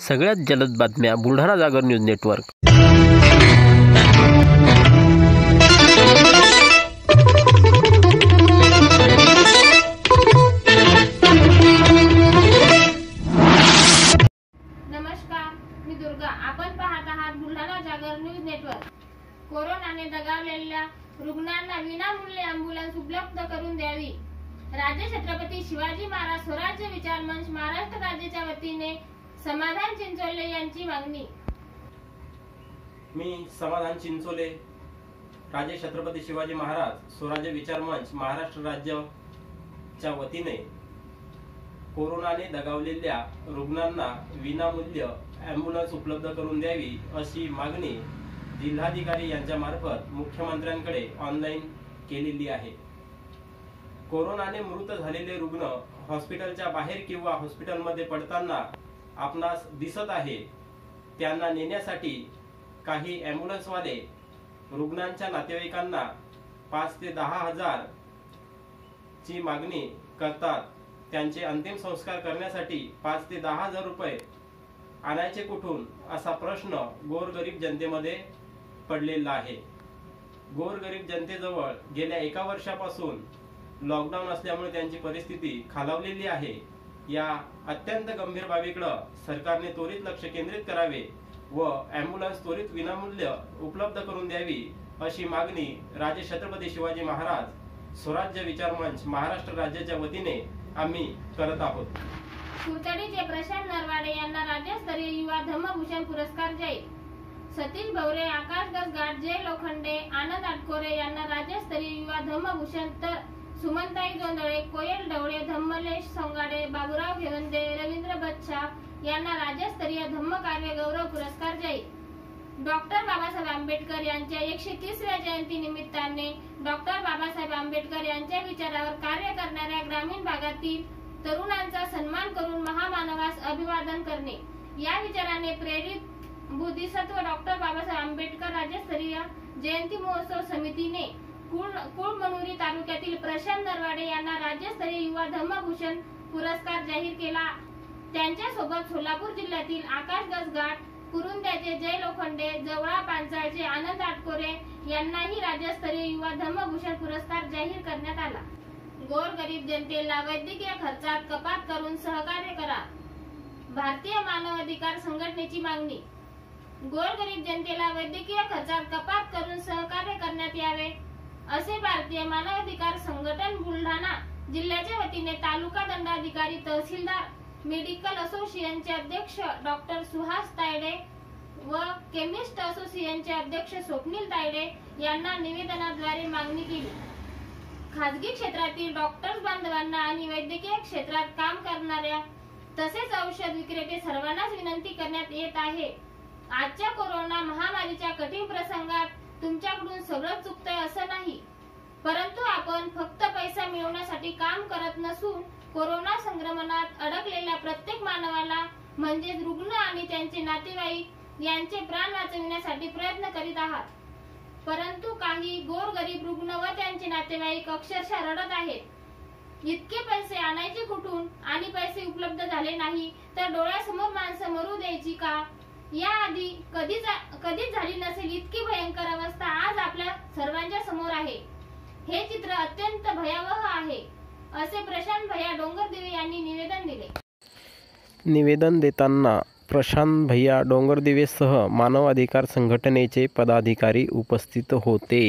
सगळ्यात जलद बातम्या बुलढाणा जागर न्यूज नेटवर्क. नमस्कार, मी दुर्गा. आपण पाहत आहात बुलढाणा जागर न्यूज नेटवर्क. कोरोनाने दगावलेल्या रुग्णांना विनामूल्य ॲम्ब्युलन्स उपलब्ध करून द्यावी. राजे छत्रपती शिवाजी महाराज स्वराज्य विचार मंच महाराष्ट्र राज्याच्या वतीने समाधान चिंचोले यांची मागणी. मी समाधान चिंचोले, राजे छत्रपती शिवाजी महाराज स्वराज्य विचार मंच महाराष्ट्र राज्याच्या वतीने कोरोनाने दगावलेल्या रुग्णांना विनामूल्य ॲम्ब्युलन्स उपलब्ध करून द्यावी अशी मागणी जिल्हाधिकारी यांच्या मार्फत मुख्यमंत्र्यांकडे ऑनलाईन केलेली आहे. कोरोनाने मृत झालेले रुग्ण हॉस्पिटलच्या बाहेर किंवा हॉस्पिटलमध्ये पडताना आपणास दिसत आहे. त्यांना नेण्यासाठी काही ॲम्ब्युलन्सवाले रुग्णांच्या नातेवाईकांना 5 ते 10 हजार ची मागणी करतात. त्यांचे अंतिम संस्कार करण्यासाठी 5 ते 10 हजार रुपये आणायचे कुठून असा प्रश्न गोरगरीब जनतेमध्ये पडलेला आहे. गोरगरीब जनतेजवळ गेल्या 1 वर्षापासून लॉकडाऊन असल्यामुळे त्यांची परिस्थिती खालावलेली आहे. या अत्यंत गंभीर बाबीकडे सरकारने त्वरित लक्ष केंद्रित करावे व ॲम्ब्युलन्स त्वरित विनामूल्य उपलब्ध करून द्यावी अशी मागणी राजे छत्रपती शिवाजी महाराज स्वराज्य विचार मंच महाराष्ट्र राज्याच्या वतीने आम्ही करत आहोत. कुर्तडीचे प्रशांत नरवाडे यांना राज्यस्तरीय युवा धम्मभूषण पुरस्कार जाहीर. सतीश भवरे, आकाश गसगाट, जय लोखंडे, आनंद आटकोरे यांना राज्यस्तरीय युवा धम्मभूषण तर सुमनताई जोंधळे, कोयल ढवळे, धम्मलेश सोंगाडे, बाबूराव घेवंदे, रवींद्र बच्छा यांना राज्यस्तरीय धम्मकार्य गौरव पुरस्कार जाहीर. डॉक्टर बाबासाहेब आंबेडकर यांच्या 130व्या जयंती निमित्ताने डॉक्टर बाबासाहेब आंबेडकर यांच्या विचारावर कार्य करणाऱ्या ग्रामीण भागातील तरुणांचा सन्मान करून महामानवास अभिवादन करणे या विचाराने प्रेरित बोधिसत्व डॉक्टर बाबासाहेब आंबेडकर राज्यस्तरीय जयंती महोत्सव समितीने कुळमनुरी तालुक्यातील प्रशांत नरवाडे यांना राज्यस्तरीय युवा धम्मभूषण पुरस्कार जाहीर केला. त्यांच्यासोबत सोलापूर जिल्ह्यातील आकाश गसगाट, कुरुंद्याचे जय लोखंडे, जवळा पांचाळचे आनंद आटकोरे यांनाही राज्यस्तरीय युवा धम्मभूषण पुरस्कार जाहीर करण्यात आला. गोरगरीब जनतेला वैद्यकीय खर्चात कपात करून सहकार्य करा. भारतीय मानव अधिकार संघटनेची मागणी. गोरगरीब जनतेला वैद्यकीय खर्चात कपात करून सहकार्य करण्यात यावे असे भारतीय मानवाधिकार संघटन बुलढाणा जिल्ह्याच्या वतीने तालुका दंडाधिकारी, तहसीलदार, मेडिकल असोसिएशनचे अध्यक्ष डॉक्टर सुहास तायडे व केमिस्ट असोसिएशनचे अध्यक्ष स्वप्नील तायडे यांना निवेदनाद्वारे मागणी केली. खाजगी क्षेत्रातील डॉक्टर्स बांधवांना आणि वैद्यकीय क्षेत्रात काम करणाऱ्या तसेच औषध विक्रेते सर्वांनाच विनंती करण्यात येत आहे. आजच्या कोरोना महामारीच्या कठीण प्रसंगात तुमच्याकडून सगळं चुकतंय असं नाही, परंतु आपण फक्त पैसा मिळवण्यासाठी काम करत नसून कोरोना संक्रमणात अडकलेल्या प्रत्येक मानवाला म्हणजेच रुग्ण आणि त्यांचे नातेवाईक यांचे प्राण वाचविण्यासाठी प्रयत्न करीत आहात. परंतु काही गोरगरीब रुग्ण व त्यांचे नातेवाईक अक्षरशः रडत आहेत. इतके पैसे आणायचे कुठून आणि पैसे उपलब्ध झाले नाही तर डोळ्यासमोर माणसं मरू द्यायची का? याआधी कधीच झाली नसेल इतकी भयंकर अवस्था आज आपल्या सर्वांच्या समोर आहे. हे चित्र अत्यंत भयावह आहे असे प्रशांत भैया डोंगरदेवे यांनी निवेदन दिले. निवेदन देताना प्रशांत भैया डोंगरदेवेसह मानव अधिकार संघटनेचे पदाधिकारी उपस्थित होते.